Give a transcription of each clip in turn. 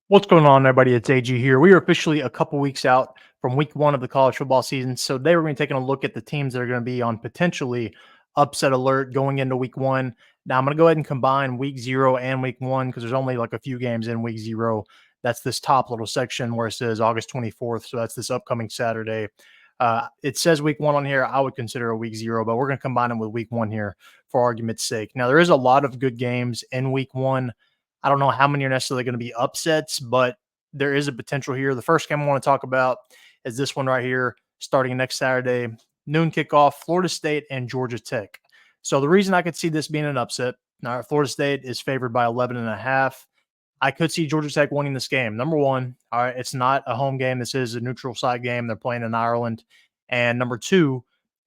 What's going on, everybody? It's AG here. We are officially a couple weeks out from week one of the college football season. So today we're going to be taking a look at the teams that are going to be on potentially upset alert going into week one. Now I'm going to go ahead and combine week 0 and week one because there's only like a few games in week 0. That's this top little section where it says August 24th. So that's this upcoming Saturday. It says week one on here. I would consider a week 0, but we're going to combine them with week one here for argument's sake. Now there is a lot of good games in week one. I don't know how many are necessarily going to be upsets, but there is a potential here. The first game I want to talk about is this one right here, starting next Saturday, noon kickoff, Florida State and Georgia Tech. So the reason I could see this being an upset, now Florida State is favored by 11.5. I could see Georgia Tech winning this game. Number one, all right, it's not a home game. This is a neutral site game. They're playing in Ireland. And number two,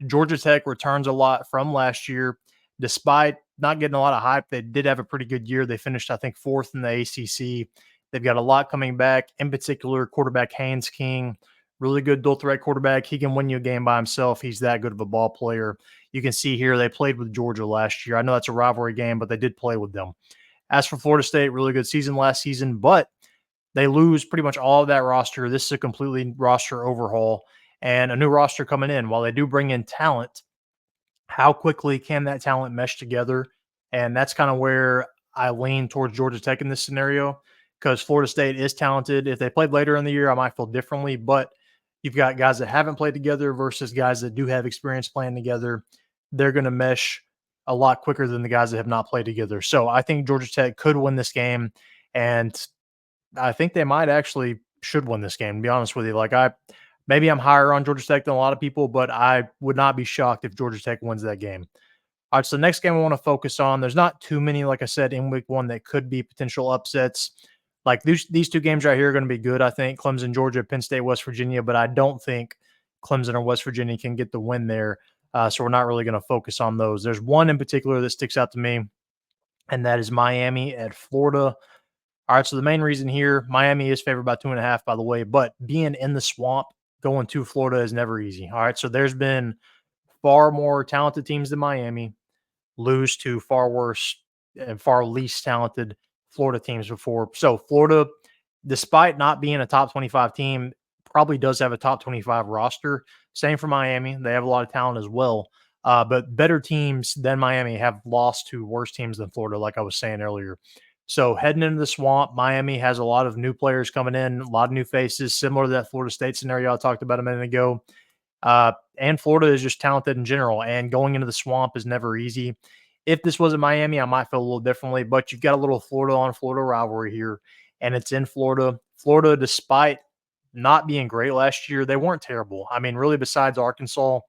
Georgia Tech returns a lot from last year. Despite not getting a lot of hype, they did have a pretty good year. They finished, I think, fourth in the ACC. They've got a lot coming back, in particular, quarterback Haynes King, really good dual threat quarterback. He can win you a game by himself. He's that good of a ball player. You can see here they played with Georgia last year. I know that's a rivalry game, but they did play with them. As for Florida State, really good season last season, but they lose pretty much all of that roster. This is a completely roster overhaul and a new roster coming in. While they do bring in talent, how quickly can that talent mesh together? And that's kind of where I lean towards Georgia Tech in this scenario because Florida State is talented. If they played later in the year, I might feel differently, but you've got guys that haven't played together versus guys that do have experience playing together. They're going to mesh a lot quicker than the guys that have not played together. So I think Georgia Tech could win this game. And I think they might actually should win this game, to be honest with you. Maybe I'm higher on Georgia Tech than a lot of people, but I would not be shocked if Georgia Tech wins that game. All right, so the next game I want to focus on, there's not too many, like I said, in week one that could be potential upsets. Like these two games right here are going to be good, I think. Clemson, Georgia, Penn State, West Virginia, but I don't think Clemson or West Virginia can get the win there. So we're not really going to focus on those. There's one in particular that sticks out to me, and that is Miami at Florida. All right, so the main reason here, Miami is favored by 2.5, by the way, but being in the swamp going to Florida is never easy. All right, so there's been far more talented teams than Miami lose to far worse and far least talented Florida teams before. So Florida, despite not being a top 25 team, probably does have a top 25 roster. Same for Miami. They have a lot of talent as well. But better teams than Miami have lost to worse teams than Florida, like I was saying earlier. So heading into the swamp, Miami has a lot of new players coming in, a lot of new faces, similar to that Florida State scenario I talked about a minute ago. And Florida is just talented in general, and going into the swamp is never easy. If this wasn't Miami, I might feel a little differently, but you've got a little Florida on Florida rivalry here, and it's in Florida. Florida, despite not being great last year, they weren't terrible. I mean, really, besides Arkansas,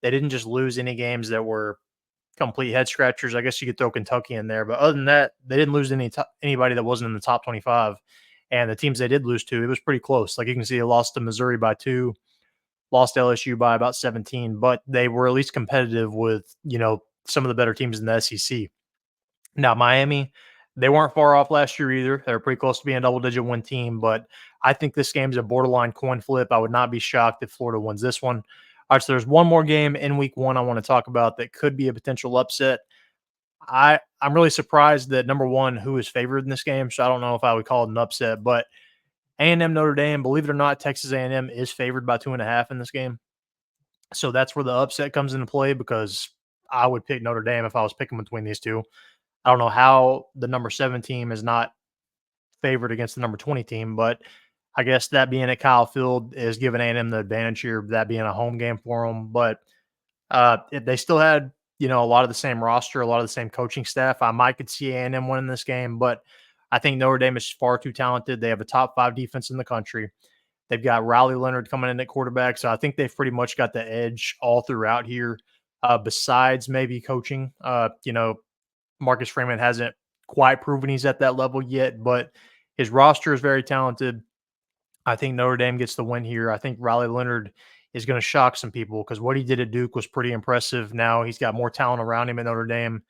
they didn't just lose any games that were complete head scratchers. I guess you could throw Kentucky in there, but other than that, they didn't lose anybody that wasn't in the top 25. And the teams they did lose to, it was pretty close. Like you can see, they lost to Missouri by 2, lost LSU by about 17, but they were at least competitive with, some of the better teams in the SEC. Now, Miami, they weren't far off last year either. They were pretty close to being a double-digit win team, but I think this game's a borderline coin flip. I would not be shocked if Florida wins this one. All right, so there's one more game in week one I want to talk about that could be a potential upset. I'm really surprised that, number one, who is favored in this game, so I don't know if I would call it an upset, but A&M Notre Dame, believe it or not, Texas A&M is favored by 2.5 in this game. So that's where the upset comes into play because I would pick Notre Dame if I was picking between these two. I don't know how the number 7 team is not favored against the number 20 team, but I guess that being at Kyle Field is giving A&M the advantage here, that being a home game for them. But if they still had, a lot of the same roster, a lot of the same coaching staff, I might could see A&M winning this game, but I think Notre Dame is far too talented. They have a top 5 defense in the country. They've got Riley Leonard coming in at quarterback, so I think they've pretty much got the edge all throughout here. Besides maybe coaching, Marcus Freeman hasn't quite proven he's at that level yet, but his roster is very talented. I think Notre Dame gets the win here. I think Riley Leonard is going to shock some people because what he did at Duke was pretty impressive. Now he's got more talent around him at Notre Dame.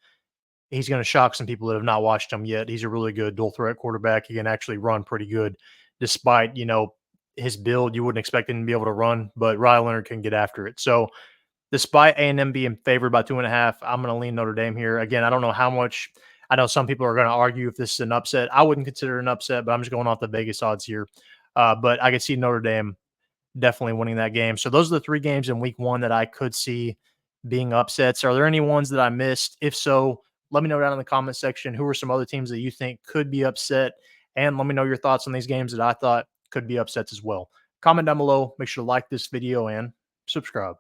He's going to shock some people that have not watched him yet. He's a really good dual threat quarterback. He can actually run pretty good despite, his build. You wouldn't expect him to be able to run, but Riley Leonard can get after it. So despite A&M being favored by 2.5, I'm going to lean Notre Dame here. Again, I don't know how much. I know some people are going to argue if this is an upset. I wouldn't consider it an upset, but I'm just going off the Vegas odds here. But I could see Notre Dame definitely winning that game. So those are the 3 games in week 1 that I could see being upsets. Are there any ones that I missed? If so, let me know down in the comment section. Who are some other teams that you think could be upset? And let me know your thoughts on these games that I thought could be upsets as well. Comment down below. Make sure to like this video and subscribe.